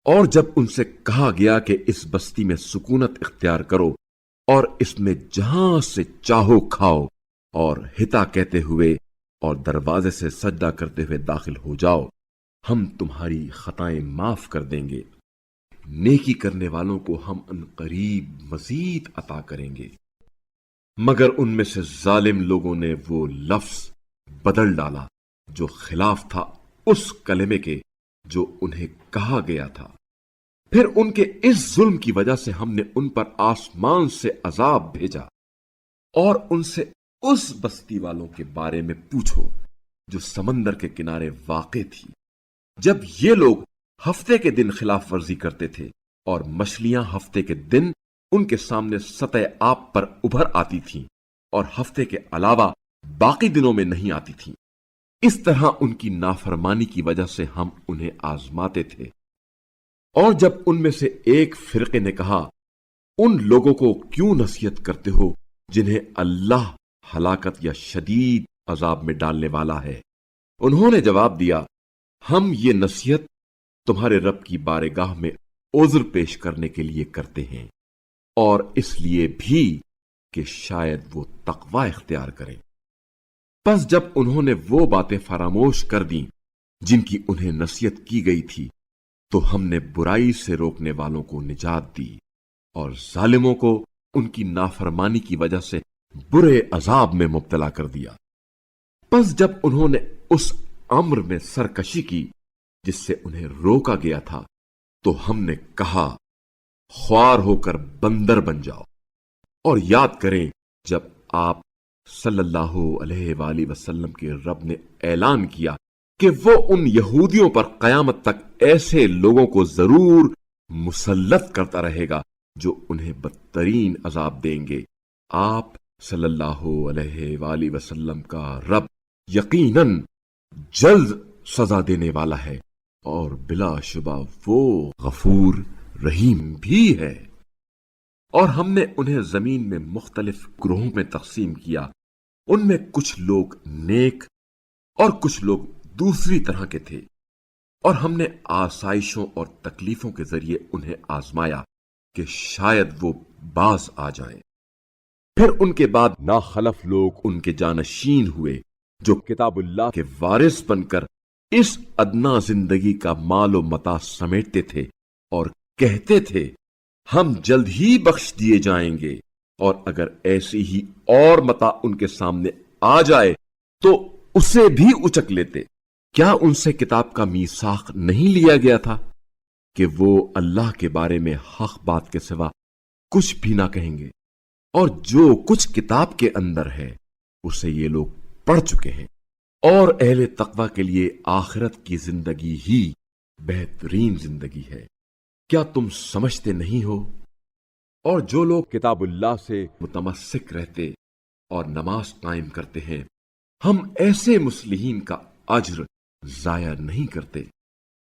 اور جب ان سے کہا گیا کہ اس بستی میں سکونت اختیار کرو اور اس میں جہاں سے چاہو کھاؤ اور ہتا کہتے ہوئے اور دروازے سے سجدہ کرتے ہوئے داخل ہو جاؤ، ہم تمہاری خطائیں معاف کر دیں گے، نیکی کرنے والوں کو ہم ان قریب مزید عطا کریں گے۔ مگر ان میں سے ظالم لوگوں نے وہ لفظ بدل ڈالا جو خلاف تھا اس کلمے کے جو انہیں کہا گیا تھا۔ پھر ان کے اس ظلم کی وجہ سے ہم نے ان پر آسمان سے عذاب بھیجا، اور ان سے اس بستی والوں کے بارے میں پوچھو جو سمندر کے کنارے واقع تھی۔ جب یہ لوگ ہفتے کے دن خلاف ورزی کرتے تھے اور مچھلیاں ہفتے کے دن ان کے سامنے سطح آب پر ابھر آتی تھیں اور ہفتے کے علاوہ باقی دنوں میں نہیں آتی تھیں، اس طرح ان کی نافرمانی کی وجہ سے ہم انہیں آزماتے تھے۔ اور جب ان میں سے ایک فرقے نے کہا، ان لوگوں کو کیوں نصیحت کرتے ہو جنہیں اللہ ہلاکت یا شدید عذاب میں ڈالنے والا ہے؟ انہوں نے جواب دیا، ہم یہ نصیحت تمہارے رب کی بارگاہ میں عذر پیش کرنے کے لیے کرتے ہیں، اور اس لیے بھی کہ شاید وہ تقوی اختیار کریں۔ پس جب انہوں نے وہ باتیں فراموش کر دیں جن کی انہیں نصیحت کی گئی تھی، تو ہم نے برائی سے روکنے والوں کو نجات دی اور ظالموں کو ان کی نافرمانی کی وجہ سے برے عذاب میں مبتلا کر دیا۔ پس جب انہوں نے اس امر میں سرکشی کی جس سے انہیں روکا گیا تھا، تو ہم نے کہا، خوار ہو کر بندر بن جاؤ، اور یاد کریں جب آپ صلی اللہ علیہ وآلہ وسلم کے رب نے اعلان کیا کہ وہ ان یہودیوں پر قیامت تک ایسے لوگوں کو ضرور مسلط کرتا رہے گا جو انہیں بدترین عذاب دیں گے۔ آپ صلی اللہ علیہ وآلہ وسلم کا رب یقیناً جلد سزا دینے والا ہے، اور بلا شبہ وہ غفور رحیم بھی ہے۔ اور ہم نے انہیں زمین میں مختلف گروہوں میں تقسیم کیا، ان میں کچھ لوگ نیک اور کچھ لوگ دوسری طرح کے تھے، اور ہم نے آسائشوں اور تکلیفوں کے ذریعے انہیں آزمایا کہ شاید وہ باز آ جائیں۔ پھر ان کے بعد ناخلف لوگ ان کے جانشین ہوئے جو کتاب اللہ کے وارث بن کر اس ادنا زندگی کا مال و متاع سمیٹتے تھے اور کہتے تھے، ہم جلد ہی بخش دیے جائیں گے، اور اگر ایسی ہی اور متاع ان کے سامنے آ جائے تو اسے بھی اچک لیتے۔ کیا ان سے کتاب کا میثاق نہیں لیا گیا تھا کہ وہ اللہ کے بارے میں حق بات کے سوا کچھ بھی نہ کہیں گے؟ اور جو کچھ کتاب کے اندر ہے اسے یہ لوگ پڑھ چکے ہیں، اور اہل تقوی کے لیے آخرت کی زندگی ہی بہترین زندگی ہے۔ کیا تم سمجھتے نہیں ہو؟ اور جو لوگ کتاب اللہ سے متمسک رہتے اور نماز قائم کرتے ہیں، ہم ایسے مصلحین کا اجر ضائع نہیں کرتے۔